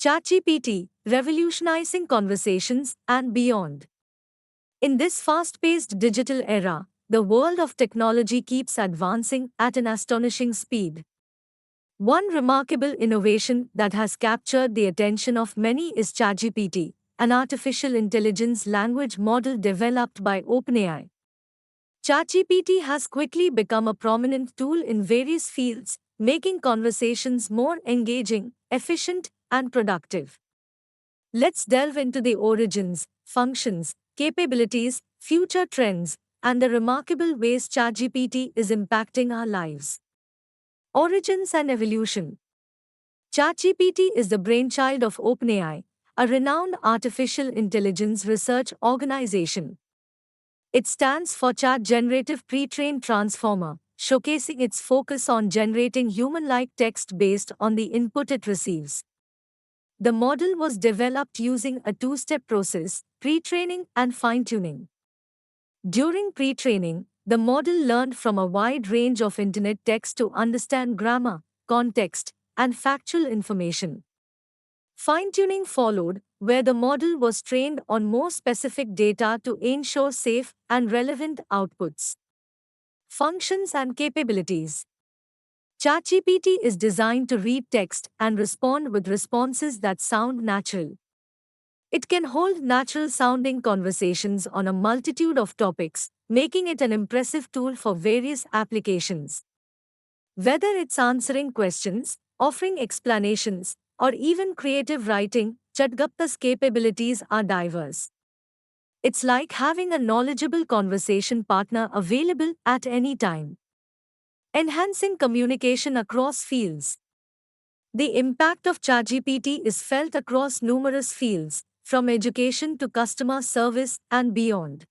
ChatGPT, revolutionizing conversations and beyond. In this fast-paced digital era, the world of technology keeps advancing at an astonishing speed. One remarkable innovation that has captured the attention of many is ChatGPT, an artificial intelligence language model developed by OpenAI. ChatGPT has quickly become a prominent tool in various fields, making conversations more engaging, efficient, and productive. Let's delve into the origins, functions, capabilities, future trends, and the remarkable ways ChatGPT is impacting our lives. Origins and evolution. ChatGPT is the brainchild of OpenAI, a renowned artificial intelligence research organization. It stands for Chat Generative Pre-trained Transformer, showcasing its focus on generating human-like text based on the input it receives. The model was developed using a two-step process, pre-training and fine-tuning. During pre-training, the model learned from a wide range of internet text to understand grammar, context, and factual information. Fine-tuning followed, where the model was trained on more specific data to ensure safe and relevant outputs. Functions and capabilities. ChatGPT is designed to read text and respond with responses that sound natural. It can hold natural-sounding conversations on a multitude of topics, making it an impressive tool for various applications. Whether it's answering questions, offering explanations, or even creative writing, ChatGPT's capabilities are diverse. It's like having a knowledgeable conversation partner available at any time. Enhancing communication across fields. The impact of ChatGPT is felt across numerous fields, from education to customer service and beyond.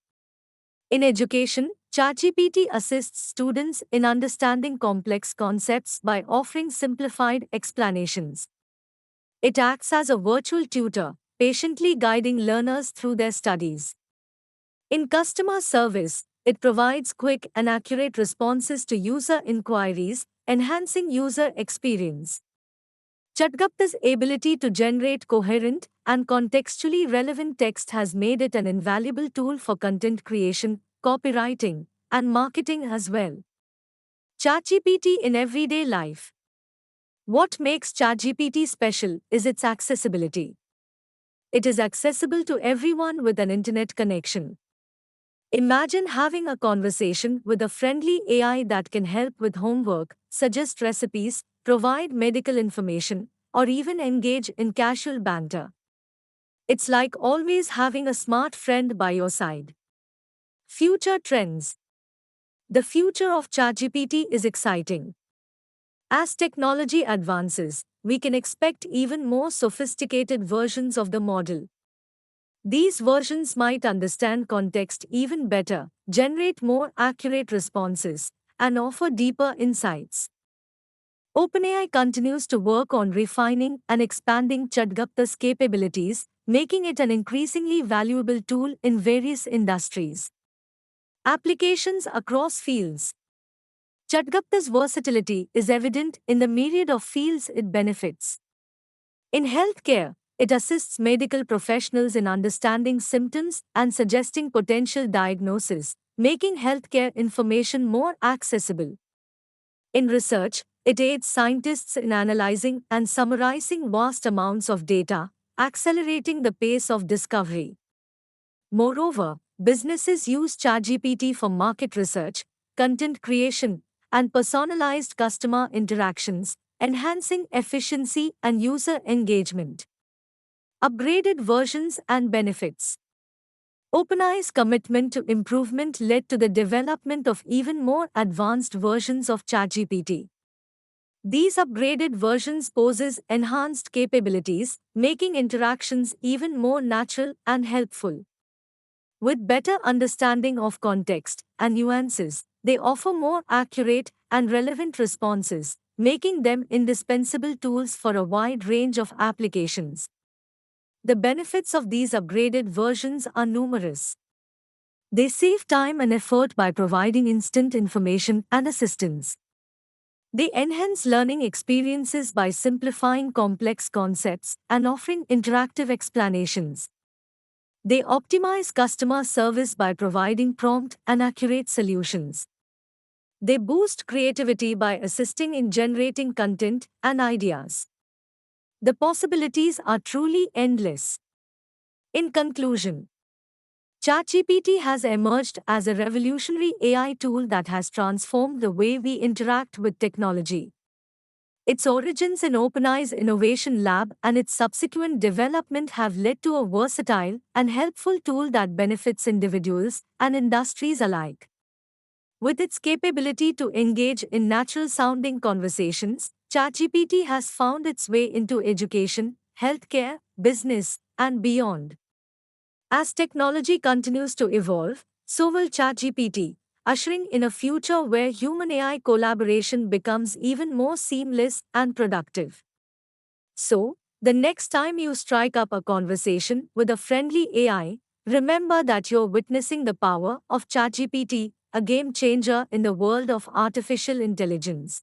In education, ChatGPT assists students in understanding complex concepts by offering simplified explanations. It acts as a virtual tutor, patiently guiding learners through their studies. In customer service, it provides quick and accurate responses to user inquiries, enhancing user experience. ChatGPT's ability to generate coherent and contextually relevant text has made it an invaluable tool for content creation, copywriting, and marketing as well. ChatGPT in everyday life. What makes ChatGPT special is its accessibility. It is accessible to everyone with an internet connection. Imagine having a conversation with a friendly AI that can help with homework, suggest recipes, provide medical information, or even engage in casual banter. It's like always having a smart friend by your side. Future trends. The future of ChatGPT is exciting. As technology advances, we can expect even more sophisticated versions of the model. These versions might understand context even better, generate more accurate responses, and offer deeper insights. OpenAI continues to work on refining and expanding ChatGPT's capabilities, making it an increasingly valuable tool in various industries. Applications across fields. ChatGPT's versatility is evident in the myriad of fields it benefits. In healthcare, it assists medical professionals in understanding symptoms and suggesting potential diagnosis, making healthcare information more accessible. In research, it aids scientists in analyzing and summarizing vast amounts of data, accelerating the pace of discovery. Moreover, businesses use ChatGPT for market research, content creation, and personalized customer interactions, enhancing efficiency and user engagement. Upgraded versions and benefits. OpenAI's commitment to improvement led to the development of even more advanced versions of ChatGPT. These upgraded versions possess enhanced capabilities, making interactions even more natural and helpful. With better understanding of context and nuances, they offer more accurate and relevant responses, making them indispensable tools for a wide range of applications. The benefits of these upgraded versions are numerous. They save time and effort by providing instant information and assistance. They enhance learning experiences by simplifying complex concepts and offering interactive explanations. They optimize customer service by providing prompt and accurate solutions. They boost creativity by assisting in generating content and ideas. The possibilities are truly endless. In conclusion, ChatGPT has emerged as a revolutionary AI tool that has transformed the way we interact with technology. Its origins in OpenAI's Innovation Lab and its subsequent development have led to a versatile and helpful tool that benefits individuals and industries alike. With its capability to engage in natural sounding conversations, ChatGPT has found its way into education, healthcare, business, and beyond. As technology continues to evolve, so will ChatGPT, ushering in a future where human AI collaboration becomes even more seamless and productive. So, the next time you strike up a conversation with a friendly AI, remember that you're witnessing the power of ChatGPT, a game changer in the world of artificial intelligence.